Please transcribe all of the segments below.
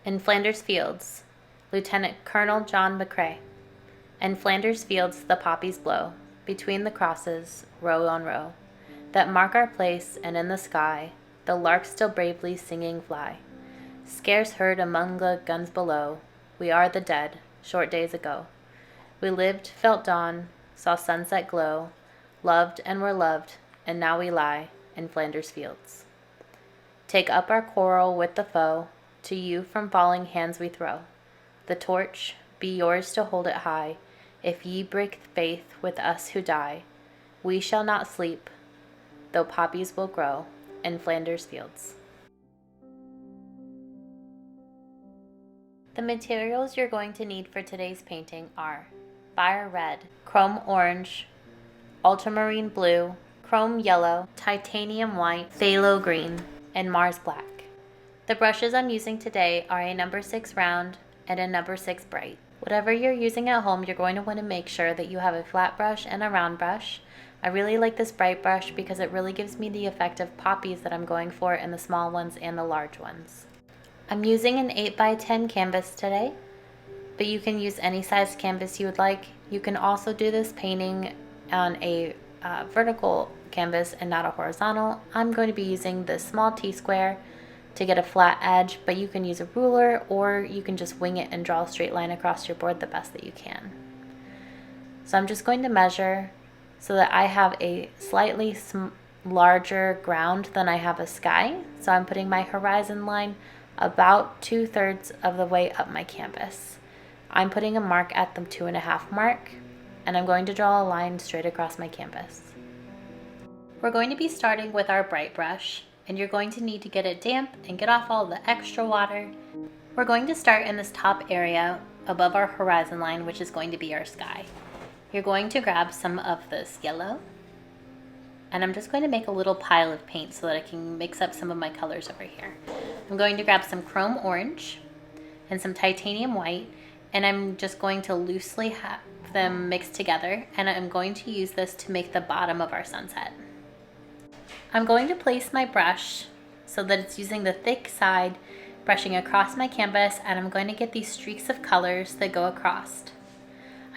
In Flanders Fields, Lieutenant Colonel John McCrae. In Flanders Fields the poppies blow, between the crosses, row on row, that mark our place, and in the sky the larks still bravely singing fly. Scarce heard among the guns below, we are the dead, short days ago. We lived, felt dawn, saw sunset glow, loved and were loved, and now we lie in Flanders Fields. Take up our quarrel with the foe, to you from falling hands we throw. The torch, be yours to hold it high, if ye break faith with us who die. We shall not sleep, though poppies will grow in Flanders Fields. The materials you're going to need for today's painting are fire red, chrome orange, ultramarine blue, chrome yellow, titanium white, phthalo green, and Mars black. The brushes I'm using today are a number 6 round and a number 6 bright. Whatever you're using at home, you're going to want to make sure that you have a flat brush and a round brush. I really like this bright brush because it really gives me the effect of poppies that I'm going for in the small ones and the large ones. I'm using an 8x10 canvas today, but you can use any size canvas you would like. You can also do this painting on a vertical canvas and not a horizontal. I'm going to be using this small T-square to get a flat edge, but you can use a ruler or you can just wing it and draw a straight line across your board the best that you can. So I'm just going to measure so that I have a slightly larger ground than I have a sky. So I'm putting my horizon line about 2/3 of the way up my canvas. I'm putting a mark at the 2.5 mark, and I'm going to draw a line straight across my canvas. We're going to be starting with our bright brush, and you're going to need to get it damp and get off all the extra water. We're going to start in this top area above our horizon line, which is going to be our sky. You're going to grab some of this yellow, and I'm just going to make a little pile of paint so that I can mix up some of my colors over here. I'm going to grab some chrome orange and some titanium white, and I'm just going to loosely have them mixed together, and I'm going to use this to make the bottom of our sunset. I'm going to place my brush so that it's using the thick side, brushing across my canvas, and I'm going to get these streaks of colors that go across.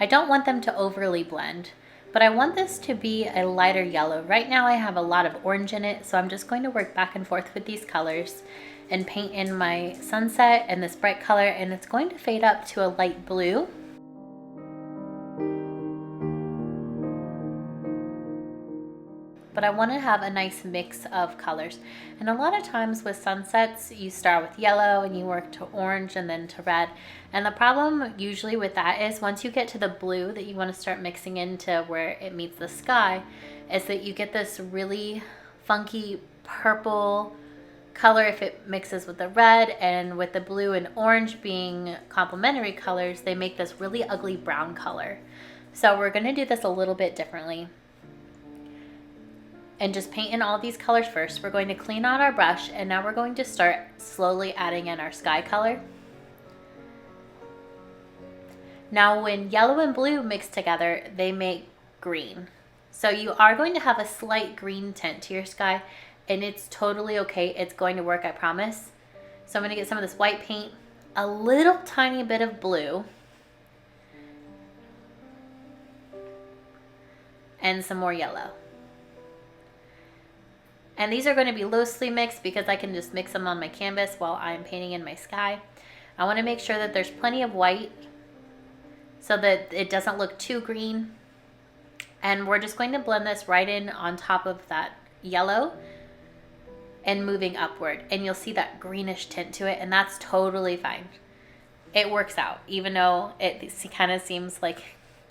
I don't want them to overly blend, but I want this to be a lighter yellow. Right now I have a lot of orange in it, so I'm just going to work back and forth with these colors and paint in my sunset and this bright color, and it's going to fade up to a light blue. But I want to have a nice mix of colors. And a lot of times with sunsets, you start with yellow and you work to orange and then to red. And the problem usually with that is once you get to the blue that you want to start mixing into where it meets the sky, is that you get this really funky purple color if it mixes with the red, and with the blue and orange being complementary colors, they make this really ugly brown color. So we're going to do this a little bit differently and just paint in all these colors first. We're going to clean out our brush, and now we're going to start slowly adding in our sky color. Now when yellow and blue mix together, they make green. So you are going to have a slight green tint to your sky, and it's totally okay. It's going to work, I promise. So I'm going to get some of this white paint, a little tiny bit of blue, and some more yellow. And these are going to be loosely mixed because I can just mix them on my canvas while I'm painting in my sky. I want to make sure that there's plenty of white so that it doesn't look too green. And we're just going to blend this right in on top of that yellow and moving upward. And you'll see that greenish tint to it, and that's totally fine. It works out, even though it kind of seems like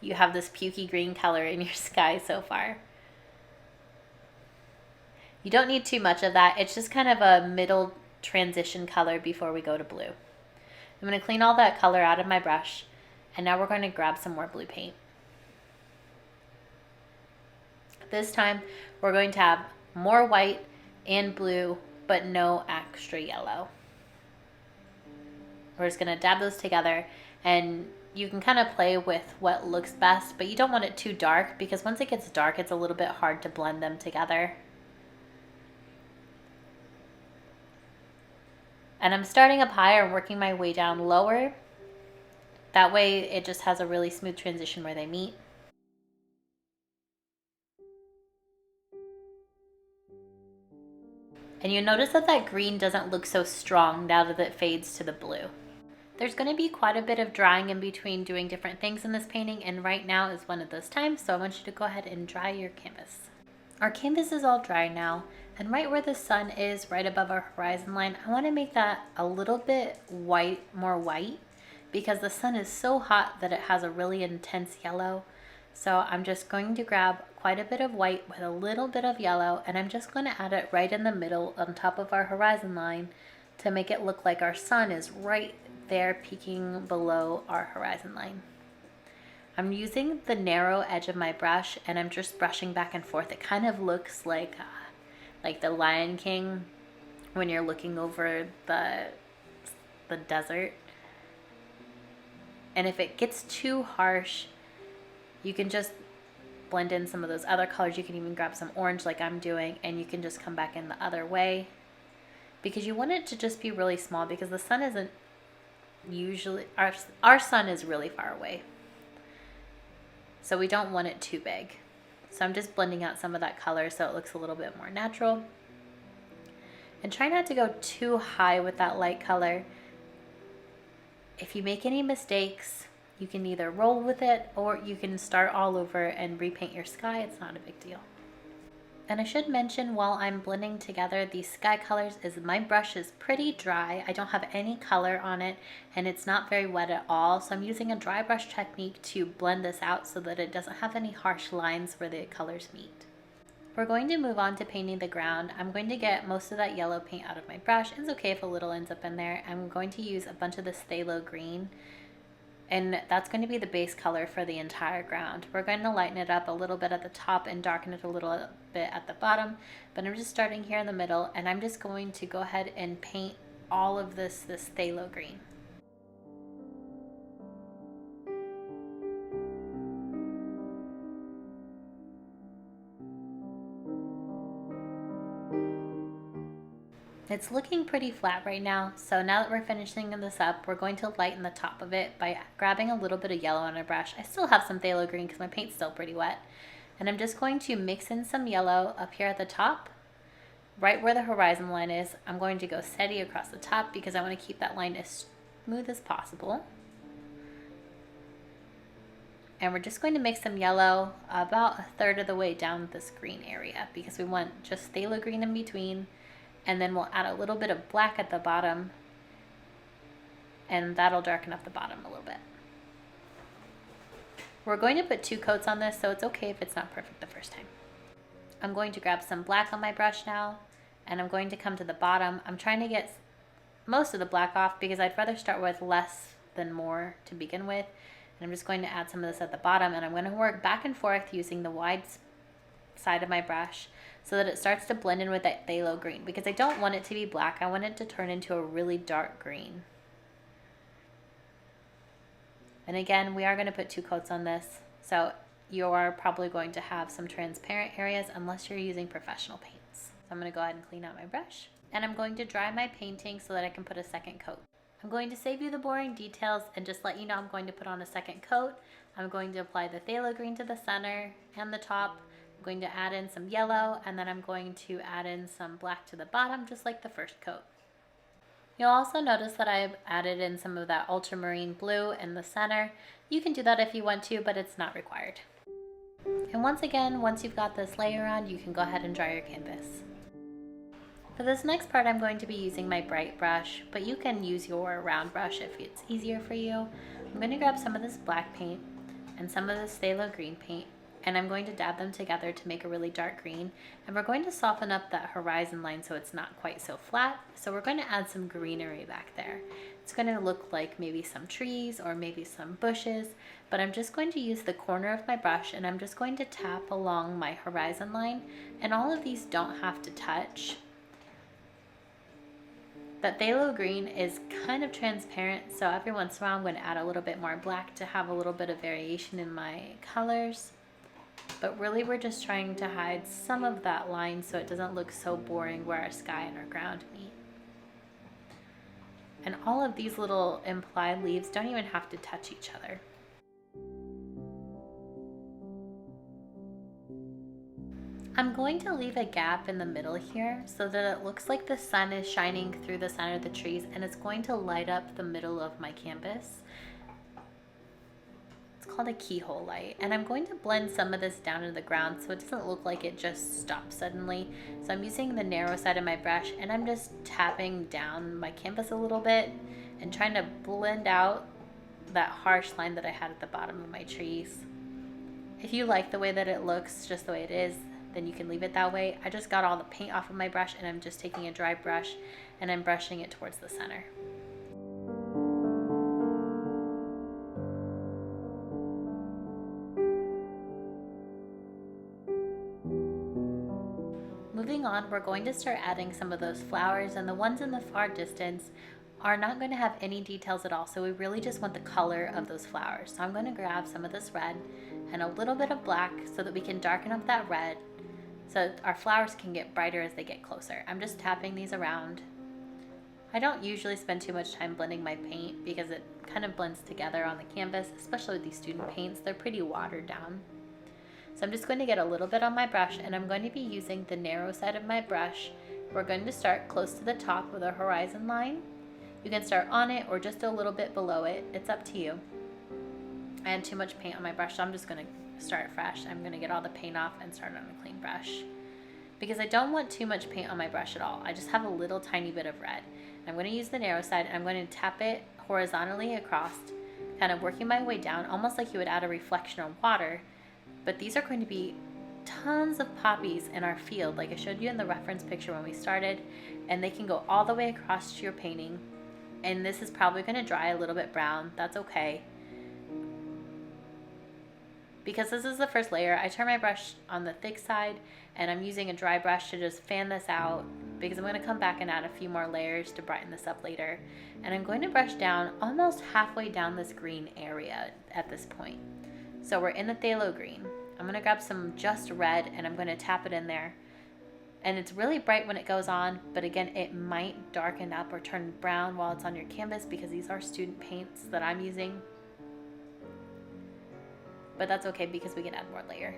you have this pukey green color in your sky so far. You don't need too much of that. It's just kind of a middle transition color before we go to blue. I'm going to clean all that color out of my brush, and now we're going to grab some more blue paint. This time we're going to have more white and blue, but no extra yellow. We're just going to dab those together, and you can kind of play with what looks best, but you don't want it too dark because once it gets dark, it's a little bit hard to blend them together. And I'm starting up higher and working my way down lower. That way it just has a really smooth transition where they meet. And you notice that that green doesn't look so strong now that it fades to the blue. There's going to be quite a bit of drying in between doing different things in this painting, and right now is one of those times, so I want you to go ahead and dry your canvas. Our canvas is all dry now, and right where the sun is, right above our horizon line, I want to make that a little bit white, more white, because the sun is so hot that it has a really intense yellow. So I'm just going to grab quite a bit of white with a little bit of yellow, and I'm just going to add it right in the middle on top of our horizon line to make it look like our sun is right there peeking below our horizon line. I'm using the narrow edge of my brush, and I'm just brushing back and forth. It kind of looks like the Lion King when you're looking over the desert. And if it gets too harsh, you can just blend in some of those other colors. You can even grab some orange like I'm doing, and you can just come back in the other way, because you want it to just be really small, because the sun isn't usually, our sun is really far away, so we don't want it too big. So I'm just blending out some of that color so it looks a little bit more natural. And try not to go too high with that light color. If you make any mistakes, you can either roll with it or you can start all over and repaint your sky. It's not a big deal. And I should mention, while I'm blending together these sky colors, is my brush is pretty dry. I don't have any color on it, and it's not very wet at all. So I'm using a dry brush technique to blend this out so that it doesn't have any harsh lines where the colors meet. We're going to move on to painting the ground. I'm going to get most of that yellow paint out of my brush. It's okay if a little ends up in there. I'm going to use a bunch of this phthalo green, and that's going to be the base color for the entire ground. We're going to lighten it up a little bit at the top and darken it a little bit at the bottom, but I'm just starting here in the middle, and I'm just going to go ahead and paint all of this phthalo green. It's looking pretty flat right now, so now that we're finishing this up, we're going to lighten the top of it by grabbing a little bit of yellow on a brush. I still have some phthalo green because my paint's still pretty wet. And I'm just going to mix in some yellow up here at the top, right where the horizon line is. I'm going to go steady across the top because I want to keep that line as smooth as possible. And we're just going to mix some yellow about a third of the way down this green area because we want just phthalo green in between. And then we'll add a little bit of black at the bottom, and that'll darken up the bottom a little bit. We're going to put 2 coats on this, so it's okay if it's not perfect the first time. I'm going to grab some black on my brush now, and I'm going to come to the bottom. I'm trying to get most of the black off because I'd rather start with less than more to begin with. And I'm just going to add some of this at the bottom, and I'm going to work back and forth using the wide side of my brush so that it starts to blend in with that phthalo green, because I don't want it to be black. I want it to turn into a really dark green. And again, we are going to put 2 coats on this, so you are probably going to have some transparent areas unless you're using professional paints. So I'm going to go ahead and clean out my brush, and I'm going to dry my painting so that I can put a second coat. I'm going to save you the boring details and just let you know I'm going to put on a second coat. I'm going to apply the phthalo green to the center and the top. I'm going to add in some yellow, and then I'm going to add in some black to the bottom, just like the first coat. You'll also notice that I've added in some of that ultramarine blue in the center. You can do that if you want to, but it's not required. And once again, once you've got this layer on, you can go ahead and dry your canvas. For this next part, I'm going to be using my bright brush, but you can use your round brush if it's easier for you. I'm going to grab some of this black paint and some of this phthalo green paint, and I'm going to dab them together to make a really dark green. And we're going to soften up that horizon line so it's not quite so flat. So we're going to add some greenery back there. It's going to look like maybe some trees or maybe some bushes, but I'm just going to use the corner of my brush, and I'm just going to tap along my horizon line, and all of these don't have to touch. That phthalo green is kind of transparent, so every once in a while I'm going to add a little bit more black to have a little bit of variation in my colors. But really we're just trying to hide some of that line so it doesn't look so boring where our sky and our ground meet. And all of these little implied leaves don't even have to touch each other. I'm going to leave a gap in the middle here so that it looks like the sun is shining through the center of the trees, and it's going to light up the middle of my canvas. It's called a keyhole light, and I'm going to blend some of this down into the ground so it doesn't look like it just stops suddenly. So I'm using the narrow side of my brush, and I'm just tapping down my canvas a little bit and trying to blend out that harsh line that I had at the bottom of my trees. If you like the way that it looks just the way it is, then you can leave it that way. I just got all the paint off of my brush, and I'm just taking a dry brush and I'm brushing it towards the center. Moving on, we're going to start adding some of those flowers, and the ones in the far distance are not going to have any details at all, so we really just want the color of those flowers. So I'm going to grab some of this red and a little bit of black so that we can darken up that red so our flowers can get brighter as they get closer. I'm just tapping these around. I don't usually spend too much time blending my paint because it kind of blends together on the canvas, especially with these student paints. They're pretty watered down. So I'm just going to get a little bit on my brush, and I'm going to be using the narrow side of my brush. We're going to start close to the top with a horizon line. You can start on it or just a little bit below it. It's up to you. I had too much paint on my brush, so I'm just going to start fresh. I'm going to get all the paint off and start on a clean brush because I don't want too much paint on my brush at all. I just have a little tiny bit of red. I'm going to use the narrow side, and I'm going to tap it horizontally across, kind of working my way down, almost like you would add a reflection on water. But these are going to be tons of poppies in our field, like I showed you in the reference picture when we started, and they can go all the way across to your painting. And this is probably going to dry a little bit brown. That's okay. Because this is the first layer, I turn my brush on the thick side, and I'm using a dry brush to just fan this out because I'm going to come back and add a few more layers to brighten this up later. And I'm going to brush down almost halfway down this green area at this point. So we're in the phthalo green. I'm going to grab some just red, and I'm going to tap it in there. And it's really bright when it goes on, but again, it might darken up or turn brown while it's on your canvas because these are student paints that I'm using. But that's okay because we can add more layer.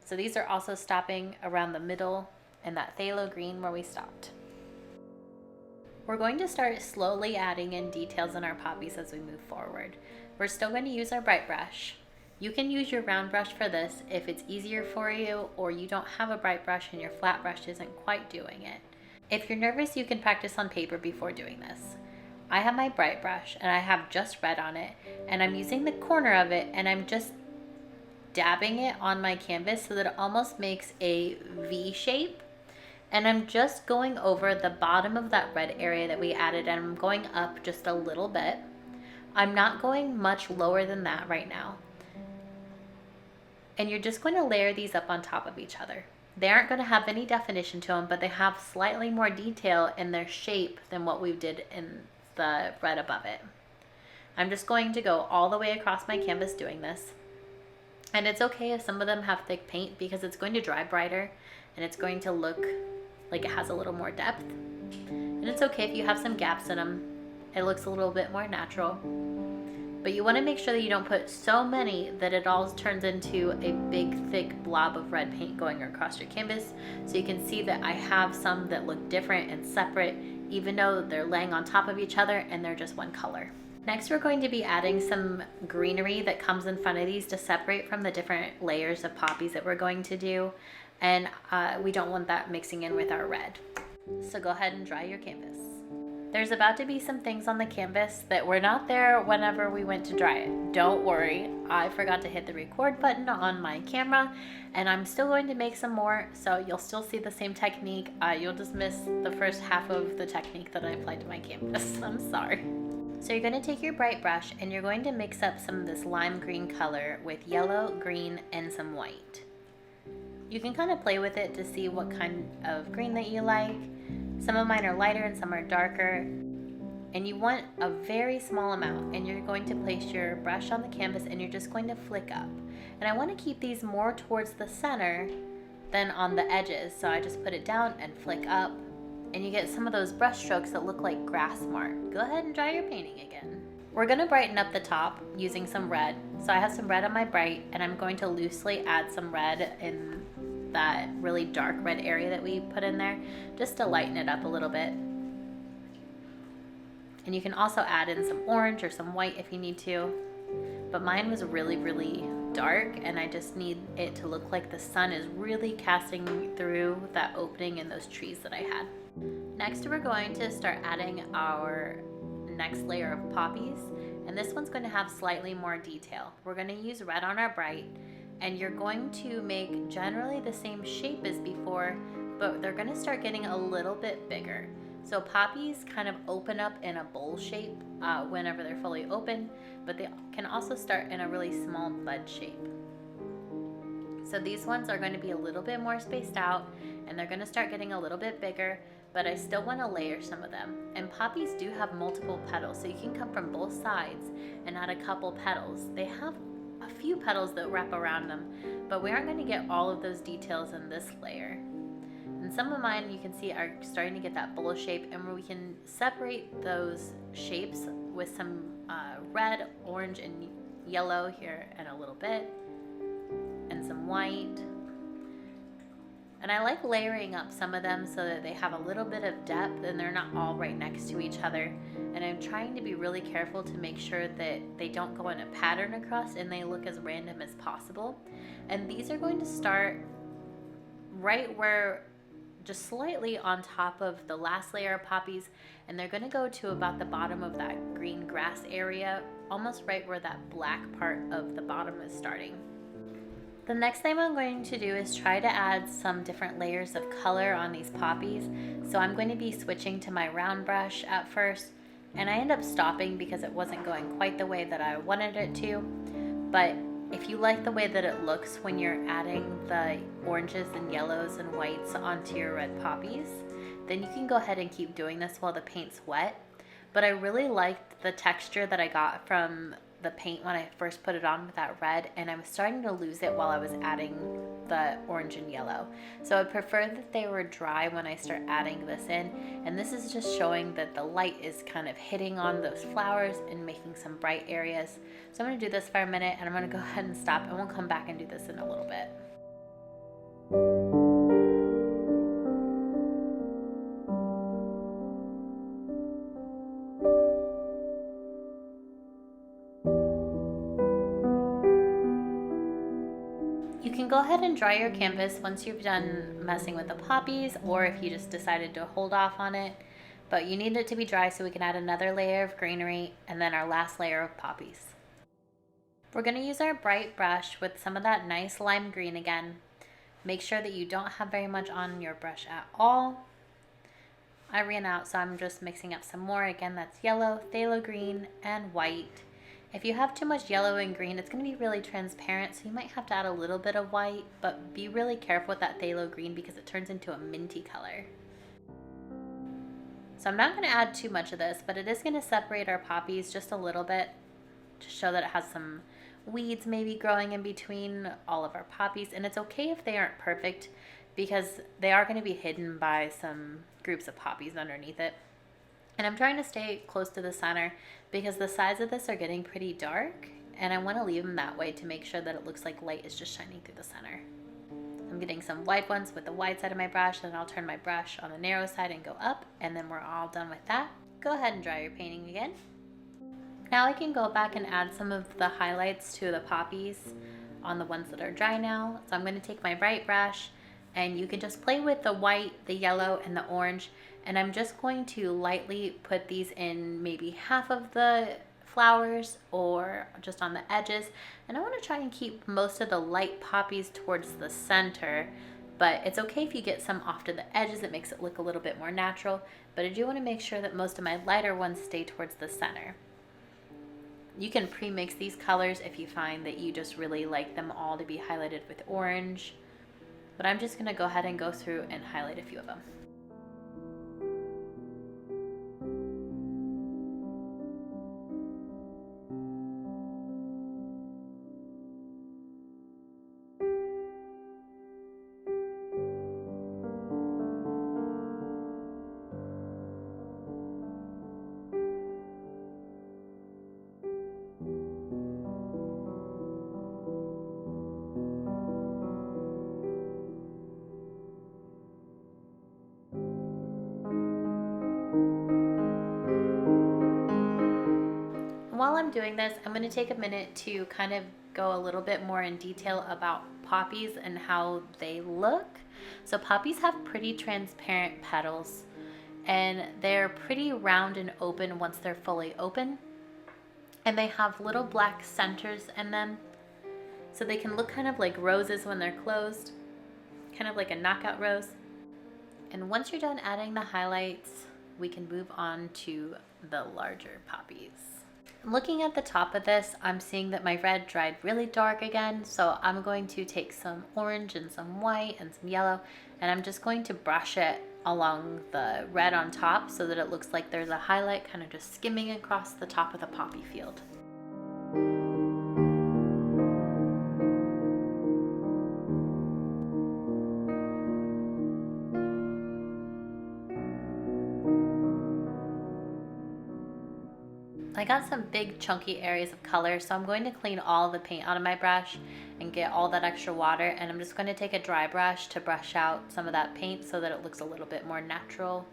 So these are also stopping around the middle in that phthalo green where we stopped. We're going to start slowly adding in details in our poppies as we move forward. We're still going to use our bright brush. You can use your round brush for this if it's easier for you, or you don't have a bright brush and your flat brush isn't quite doing it. If you're nervous, you can practice on paper before doing this. I have my bright brush and I have just red on it, and I'm using the corner of it and I'm just dabbing it on my canvas so that it almost makes a V shape. And I'm just going over the bottom of that red area that we added, and I'm going up just a little bit. I'm not going much lower than that right now. And you're just going to layer these up on top of each other. They aren't going to have any definition to them, but they have slightly more detail in their shape than what we did in the red above it. I'm just going to go all the way across my canvas doing this. And it's okay if some of them have thick paint because it's going to dry brighter and it's going to look like it has a little more depth. And it's okay if you have some gaps in them. It looks a little bit more natural. But you want to make sure that you don't put so many that it all turns into a big thick blob of red paint going across your canvas. So you can see that I have some that look different and separate, even though they're laying on top of each other and they're just one color. Next, we're going to be adding some greenery that comes in front of these to separate from the different layers of poppies that we're going to do. And we don't want that mixing in with our red. So go ahead and dry your canvas. There's about to be some things on the canvas that were not there whenever we went to dry it. Don't worry, I forgot to hit the record button on my camera, and I'm still going to make some more, so you'll still see the same technique. You'll just miss the first half of the technique that I applied to my canvas. I'm sorry. So you're going to take your bright brush and you're going to mix up some of this lime green color with yellow, green, and some white. You can kind of play with it to see what kind of green that you like. Some of mine are lighter and some are darker. And you want a very small amount, and you're going to place your brush on the canvas and you're just going to flick up. And I want to keep these more towards the center than on the edges. So I just put it down and flick up and you get some of those brush strokes that look like grass mark. Go ahead and dry your painting again. We're gonna brighten up the top using some red. So I have some red on my bright, and I'm going to loosely add some red in that really dark red area that we put in there, just to lighten it up a little bit. And you can also add in some orange or some white if you need to. But mine was really, really dark, and I just need it to look like the sun is really casting through that opening in those trees that I had. Next, we're going to start adding our next layer of poppies, and this one's going to have slightly more detail. We're going to use red on our bright, and you're going to make generally the same shape as before, but they're going to start getting a little bit bigger. So poppies kind of open up in a bowl shape whenever they're fully open, but they can also start in a really small bud shape. So these ones are going to be a little bit more spaced out, and they're going to start getting a little bit bigger, but I still want to layer some of them. And poppies do have multiple petals, so you can come from both sides and add a couple petals. They have a few petals that wrap around them, but we aren't going to get all of those details in this layer. And some of mine, you can see, are starting to get that bowl shape, and we can separate those shapes with some red, orange, and yellow here in a little bit, and some white. And I like layering up some of them so that they have a little bit of depth and they're not all right next to each other. And I'm trying to be really careful to make sure that they don't go in a pattern across and they look as random as possible. And these are going to start right where, just slightly on top of the last layer of poppies, and they're going to go to about the bottom of that green grass area, almost right where that black part of the bottom is starting. The next thing I'm going to do is try to add some different layers of color on these poppies. So I'm going to be switching to my round brush at first, and I end up stopping because it wasn't going quite the way that I wanted it to. But if you like the way that it looks when you're adding the oranges and yellows and whites onto your red poppies, then you can go ahead and keep doing this while the paint's wet. But I really liked the texture that I got from the paint when I first put it on with that red, and I was starting to lose it while I was adding the orange and yellow. So I prefer that they were dry when I start adding this in, and this is just showing that the light is kind of hitting on those flowers and making some bright areas. So I'm going to do this for a minute, and I'm going to go ahead and stop, and we'll come back and do this in a little bit. You can go ahead and dry your canvas once you've done messing with the poppies, or if you just decided to hold off on it. But you need it to be dry so we can add another layer of greenery and then our last layer of poppies. We're going to use our bright brush with some of that nice lime green again. Make sure that you don't have very much on your brush at all. I ran out, so I'm just mixing up some more. Again, that's yellow, phthalo green, and white. If you have too much yellow and green, it's going to be really transparent, so you might have to add a little bit of white, but be really careful with that phthalo green because it turns into a minty color. So I'm not going to add too much of this, but it is going to separate our poppies just a little bit to show that it has some weeds maybe growing in between all of our poppies. And it's okay if they aren't perfect because they are going to be hidden by some groups of poppies underneath it. And I'm trying to stay close to the center because the sides of this are getting pretty dark, and I want to leave them that way to make sure that it looks like light is just shining through the center. I'm getting some white ones with the wide side of my brush, and I'll turn my brush on the narrow side and go up, and then we're all done with that. Go ahead and dry your painting again. Now I can go back and add some of the highlights to the poppies on the ones that are dry now. So I'm going to take my bright brush, and you can just play with the white, the yellow, and the orange. And I'm just going to lightly put these in maybe half of the flowers or just on the edges. And I want to try and keep most of the light poppies towards the center, but it's okay if you get some off to the edges. It makes it look a little bit more natural, but I do want to make sure that most of my lighter ones stay towards the center. You can pre-mix these colors if you find that you just really like them all to be highlighted with orange, but I'm just going to go ahead and go through and highlight a few of them. I'm doing this, I'm going to take a minute to kind of go a little bit more in detail about poppies and how they look. So poppies have pretty transparent petals, and they're pretty round and open once they're fully open. And they have little black centers in them, so they can look kind of like roses when they're closed, kind of like a knockout rose. And once you're done adding the highlights, we can move on to the larger poppies. Looking at the top of this, I'm seeing that my red dried really dark again, so I'm going to take some orange and some white and some yellow, and I'm just going to brush it along the red on top so that it looks like there's a highlight kind of just skimming across the top of the poppy field. I got some big chunky areas of color, so I'm going to clean all the paint out of my brush and get all that extra water, and I'm just going to take a dry brush to brush out some of that paint so that it looks a little bit more natural.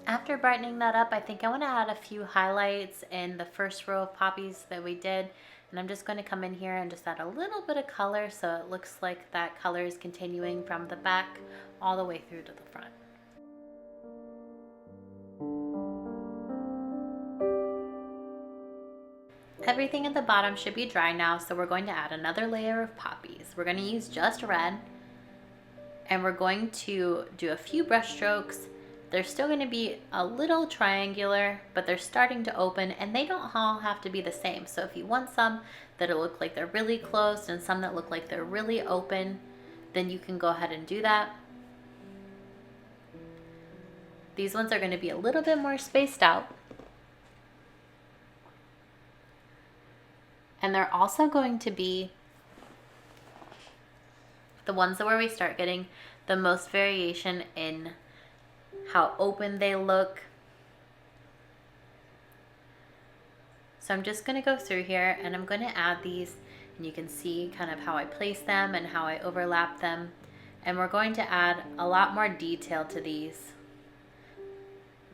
After brightening that up, I think I want to add a few highlights in the first row of poppies that we did. And I'm just going to come in here and just add a little bit of color so it looks like that color is continuing from the back all the way through to the front. Everything at the bottom should be dry now, so we're going to add another layer of poppies. We're going to use just red, and we're going to do a few brush strokes. They're still going to be a little triangular, but they're starting to open, and they don't all have to be the same. So if you want some that'll look like they're really closed and some that look like they're really open, then you can go ahead and do that. These ones are going to be a little bit more spaced out. And they're also going to be the ones where we start getting the most variation in how open they look. So I'm just going to go through here and I'm going to add these, and you can see kind of how I place them and how I overlap them. And we're going to add a lot more detail to these.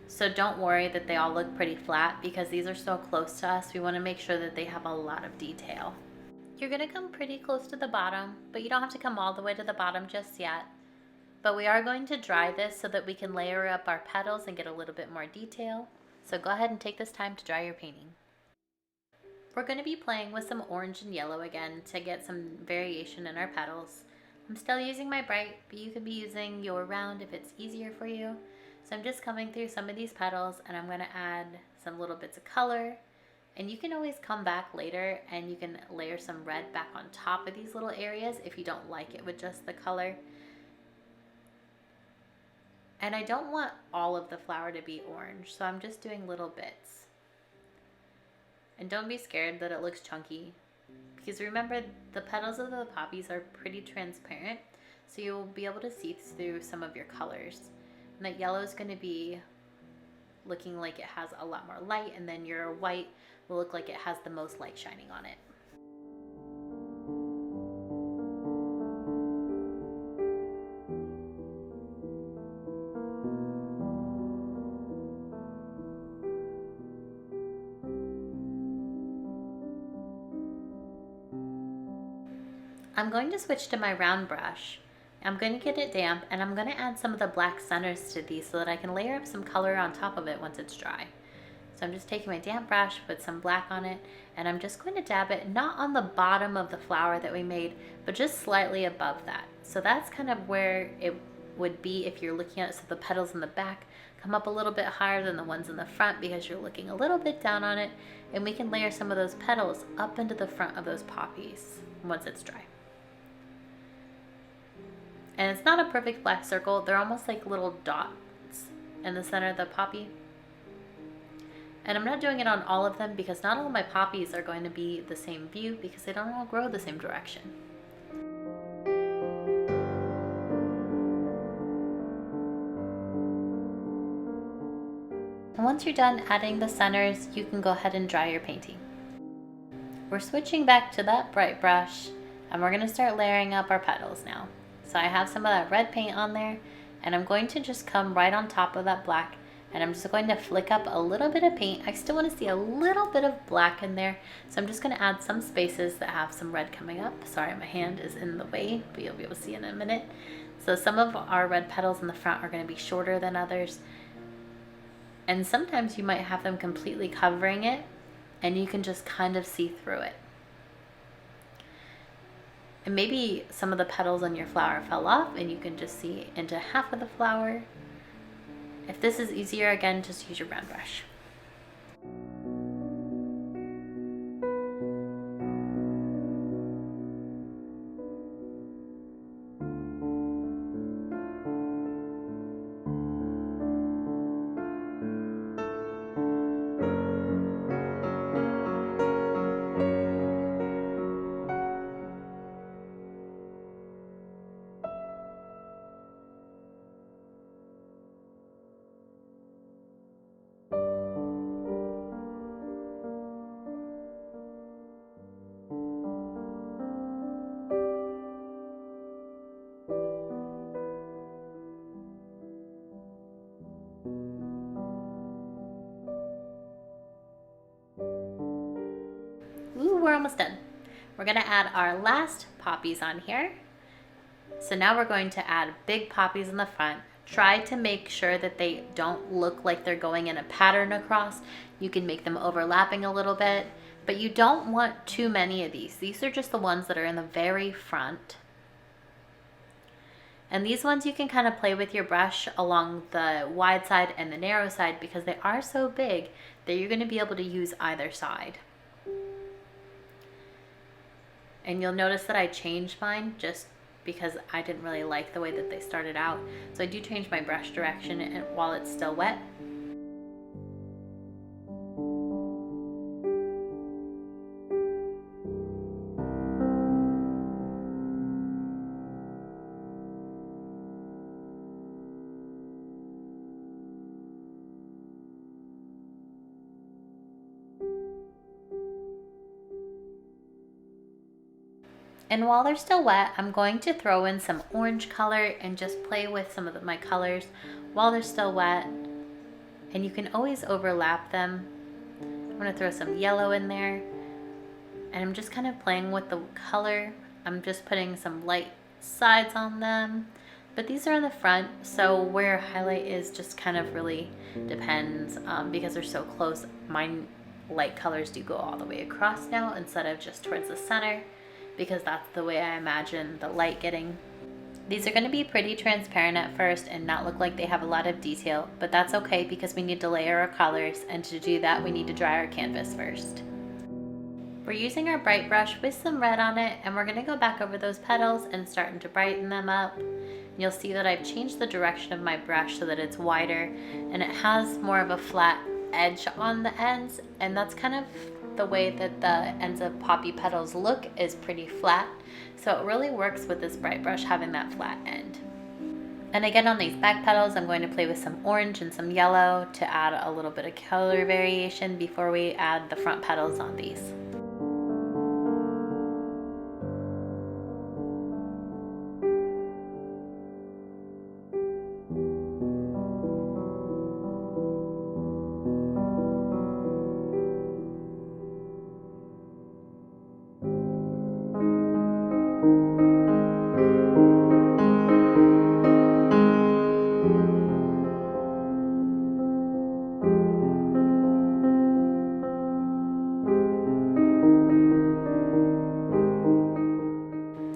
So don't worry that they all look pretty flat, because these are so close to us. We want to make sure that they have a lot of detail. You're going to come pretty close to the bottom, but you don't have to come all the way to the bottom just yet. But we are going to dry this so that we can layer up our petals and get a little bit more detail. So go ahead and take this time to dry your painting. We're going to be playing with some orange and yellow again to get some variation in our petals. I'm still using my bright, but you could be using your round if it's easier for you. So I'm just coming through some of these petals, and I'm going to add some little bits of color. And you can always come back later and you can layer some red back on top of these little areas if you don't like it with just the color. And I don't want all of the flower to be orange, so I'm just doing little bits. And don't be scared that it looks chunky, because remember, the petals of the poppies are pretty transparent, so you'll be able to see through some of your colors. And that yellow is going to be looking like it has a lot more light, and then your white will look like it has the most light shining on it. I'm going to switch to my round brush. I'm going to get it damp, and I'm going to add some of the black centers to these so that I can layer up some color on top of it once it's dry. So I'm just taking my damp brush, put some black on it, and I'm just going to dab it not on the bottom of the flower that we made, but just slightly above that. So that's kind of where it would be if you're looking at it. So the petals in the back come up a little bit higher than the ones in the front because you're looking a little bit down on it, and we can layer some of those petals up into the front of those poppies once it's dry. And it's not a perfect black circle, they're almost like little dots in the center of the poppy. And I'm not doing it on all of them because not all of my poppies are going to be the same view because they don't all grow the same direction. And once you're done adding the centers, you can go ahead and dry your painting. We're switching back to that bright brush, and we're going to start layering up our petals now. So I have some of that red paint on there, and I'm going to just come right on top of that black, and I'm just going to flick up a little bit of paint. I still want to see a little bit of black in there, so I'm just going to add some spaces that have some red coming up. Sorry, my hand is in the way, but you'll be able to see in a minute. So some of our red petals in the front are going to be shorter than others, and sometimes you might have them completely covering it, and you can just kind of see through it. And maybe some of the petals on your flower fell off and you can just see into half of the flower. If this is easier, again, just use your round brush. Ooh, we're almost done. We're gonna add our last poppies on here. So now we're going to add big poppies in the front. Try to make sure that they don't look like they're going in a pattern across. You can make them overlapping a little bit, but you don't want too many of these. These are just the ones that are in the very front. And these ones you can kind of play with your brush along the wide side and the narrow side because they are so big that you're going to be able to use either side. And you'll notice that I changed mine just because I didn't really like the way that they started out. So I do change my brush direction while it's still wet. And while they're still wet, I'm going to throw in some orange color and just play with some of my colors while they're still wet. And you can always overlap them. I'm going to throw some yellow in there. And I'm just kind of playing with the color. I'm just putting some light sides on them. But these are in the front, so where highlight is just kind of really depends because they're so close. Mine light colors do go all the way across now instead of just towards the center, because that's the way I imagine the light getting. These are going to be pretty transparent at first and not look like they have a lot of detail, but that's okay because we need to layer our colors, and to do that we need to dry our canvas first. We're using our bright brush with some red on it, and we're going to go back over those petals and starting to brighten them up. You'll see that I've changed the direction of my brush so that it's wider and it has more of a flat edge on the ends, and that's kind of the way that the ends of poppy petals look, is pretty flat. So it really works with this bright brush having that flat end. And again, on these back petals, I'm going to play with some orange and some yellow to add a little bit of color variation before we add the front petals on these.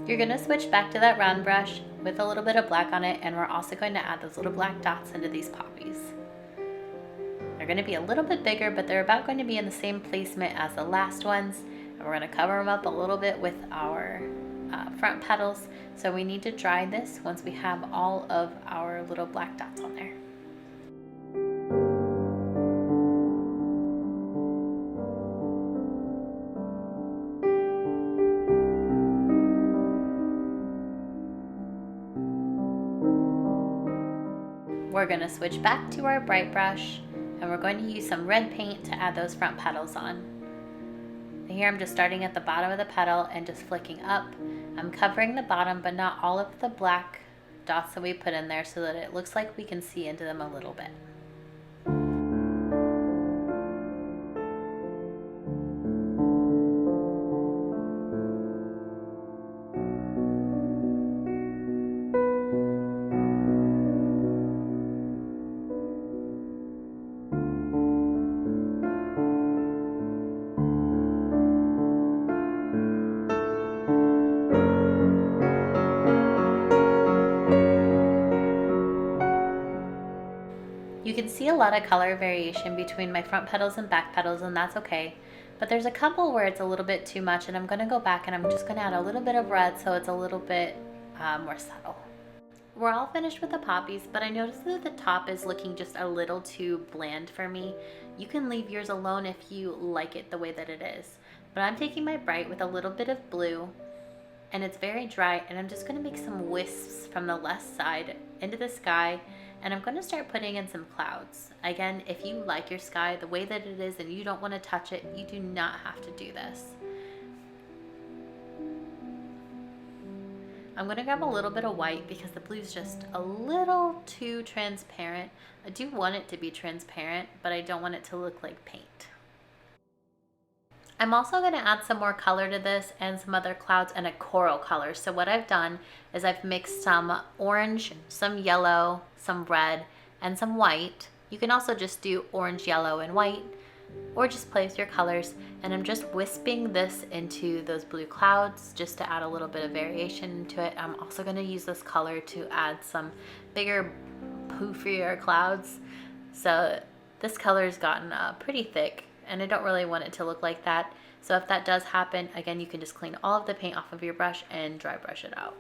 You're going to switch back to that round brush with a little bit of black on it, and we're also going to add those little black dots into these poppies. They're going to be a little bit bigger, but they're about going to be in the same placement as the last ones, and we're going to cover them up a little bit with our front petals. So we need to dry this once we have all of our little black dots on there. We're going to switch back to our bright brush, And we're going to use some red paint to add those front petals on. Here I'm just starting at the bottom of the petal and just flicking up. I'm covering the bottom but not all of the black dots that we put in there so that it looks like we can see into them a little bit. You can see a lot of color variation between my front petals and back petals, and that's okay. But there's a couple where it's a little bit too much, and I'm going to go back and I'm just going to add a little bit of red so it's a little bit more subtle. We're all finished with the poppies, but I noticed that the top is looking just a little too bland for me. You can leave yours alone if you like it the way that it is. But I'm taking my bright with a little bit of blue, and it's very dry, and I'm just going to make some wisps from the left side into the sky, and I'm going to start putting in some clouds. Again, if you like your sky the way that it is and you don't want to touch it, you do not have to do this. I'm going to grab a little bit of white because the blue is just a little too transparent. I do want it to be transparent, but I don't want it to look like paint. I'm also going to add some more color to this and some other clouds and a coral color. So what I've done is I've mixed some orange, some yellow, some red, and some white. You can also just do orange, yellow, and white, or just play with your colors. And I'm just wisping this into those blue clouds just to add a little bit of variation to it. I'm also going to use this color to add some bigger, poofier clouds. So this color has gotten pretty thick, and I don't really want it to look like that. So if that does happen, again, you can just clean all of the paint off of your brush and dry brush it out.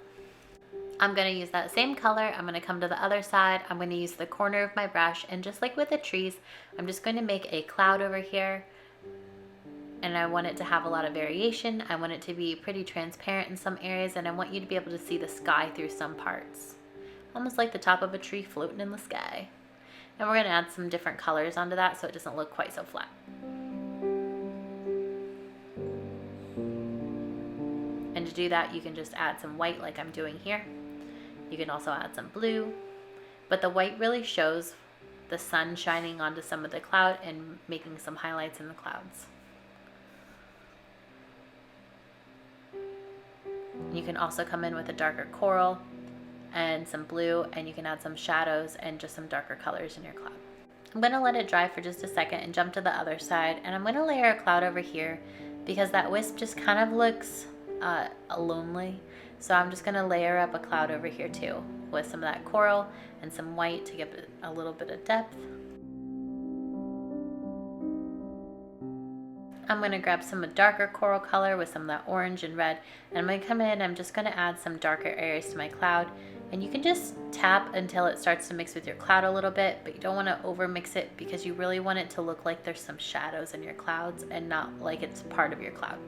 I'm going to use that same color. I'm going to come to the other side. I'm going to use the corner of my brush, and just like with the trees, I'm just going to make a cloud over here. And I want it to have a lot of variation. I want it to be pretty transparent in some areas, and I want you to be able to see the sky through some parts. Almost like the top of a tree floating in the sky. And we're going to add some different colors onto that so it doesn't look quite so flat. And to do that, you can just add some white like I'm doing here. You can also add some blue, but the white really shows the sun shining onto some of the cloud and making some highlights in the clouds. You can also come in with a darker coral and some blue, and you can add some shadows and just some darker colors in your cloud. I'm going to let it dry for just a second and jump to the other side, and I'm going to layer a cloud over here because that wisp just kind of looks lonely. So I'm just going to layer up a cloud over here too with some of that coral and some white to give it a little bit of depth. I'm going to grab some darker coral color with some of that orange and red, and I'm going to come in and I'm just going to add some darker areas to my cloud. And you can just tap until it starts to mix with your cloud a little bit, but you don't want to over mix it because you really want it to look like there's some shadows in your clouds and not like it's part of your cloud.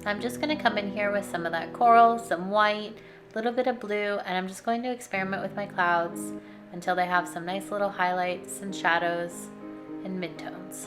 I'm just going to come in here with some of that coral, some white, a little bit of blue, and I'm just going to experiment with my clouds until they have some nice little highlights and shadows and midtones.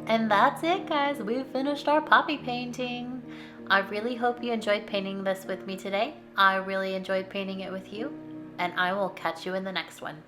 And that's it, guys. We've finished our poppy painting. I really hope you enjoyed painting this with me today. I really enjoyed painting it with you, and I will catch you in the next one.